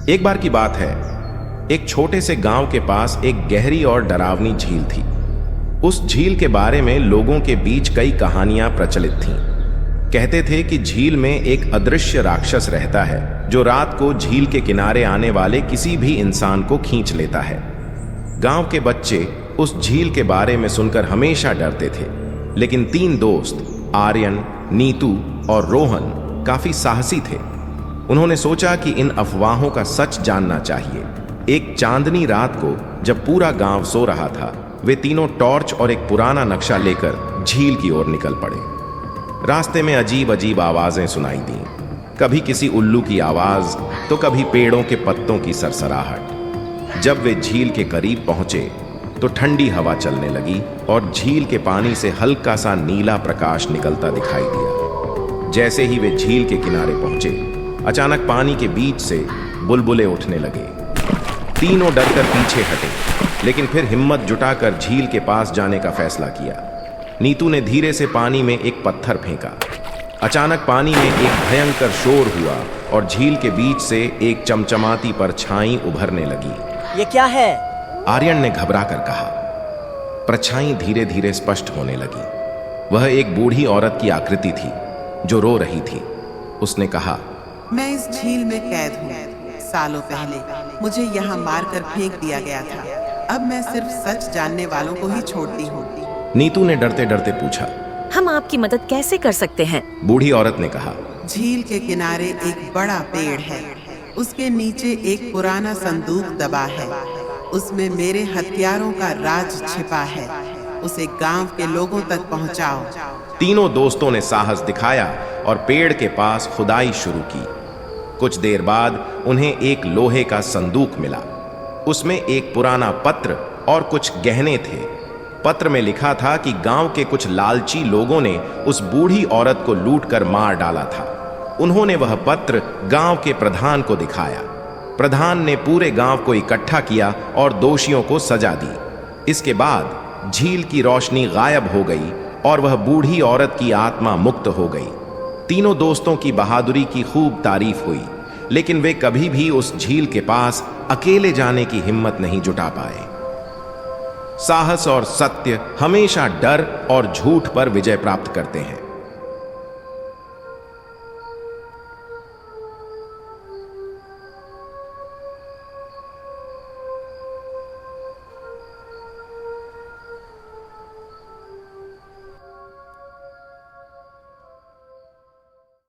एक बार की बात है, एक छोटे से गांव के पास एक गहरी और डरावनी झील थी। उस झील के बारे में लोगों के बीच कई कहानियां प्रचलित थीं। कहते थे कि झील में एक अदृश्य राक्षस रहता है जो रात को झील के किनारे आने वाले किसी भी इंसान को खींच लेता है। गांव के बच्चे उस झील के बारे में सुनकर हमेशा डरते थे, लेकिन 3 दोस्त आर्यन, नीतू और रोहन काफी साहसी थे। उन्होंने सोचा कि इन अफवाहों का सच जानना चाहिए। एक चांदनी रात को जब पूरा गांव सो रहा था, वे तीनों टॉर्च और एक पुराना नक्शा लेकर झील की ओर निकल पड़े। रास्ते में अजीब अजीब आवाजें सुनाई दी, कभी किसी उल्लू की आवाज तो कभी पेड़ों के पत्तों की सरसराहट। जब वे झील के करीब पहुंचे तो ठंडी हवा चलने लगी और झील के पानी से हल्का सा नीला प्रकाश निकलता दिखाई दिया। जैसे ही वे झील के किनारे पहुंचे, अचानक पानी के बीच से बुलबुले उठने लगे। तीनों डरकर पीछे हटे, लेकिन फिर हिम्मत जुटाकर झील के पास जाने का फैसला किया। नीतू ने धीरे से पानी में एक पत्थर फेंका। अचानक पानी में एक भयंकर शोर हुआ और झील के बीच से एक चमचमाती परछाई उभरने लगी। ये क्या है? आर्यन ने घबराकर कहा। परछाई धीरे धीरे स्पष्ट होने लगी। वह एक बूढ़ी औरत की आकृति थी जो रो रही थी। उसने कहा, मैं इस झील में कैद हूँ। सालों पहले मुझे यहाँ मारकर फेंक दिया गया था। अब मैं सिर्फ सच जानने वालों को ही छोड़ती हूँ। नीतू ने डरते डरते पूछा, हम आपकी मदद कैसे कर सकते हैं? बूढ़ी औरत ने कहा, झील के किनारे एक बड़ा पेड़ है, उसके नीचे एक पुराना संदूक दबा है। उसमें मेरे हथियारों का राज छिपा है। उसे गांव के लोगों तक पहुंचाओ। तीनों दोस्तों ने साहस दिखाया और पेड़ के पास खुदाई शुरू की। कुछ देर बाद उन्हें एक लोहे का संदूक मिला। उसमें एक पुराना पत्र और कुछ गहने थे। पत्र में लिखा था कि गांव के कुछ लालची लोगों ने उस बूढ़ी औरत को लूटकर मार डाला था। उन्होंने वह पत्र गांव के प्रधान को दिखाया। प्रधान ने पूरे गांव को इकट्ठा किया और दोषियों को सजा दी। इसके बाद झील की रोशनी गायब हो गई और वह बूढ़ी औरत की आत्मा मुक्त हो गई। तीनों दोस्तों की बहादुरी की खूब तारीफ हुई, लेकिन वे कभी भी उस झील के पास अकेले जाने की हिम्मत नहीं जुटा पाए। साहस और सत्य हमेशा डर और झूठ पर विजय प्राप्त करते हैं।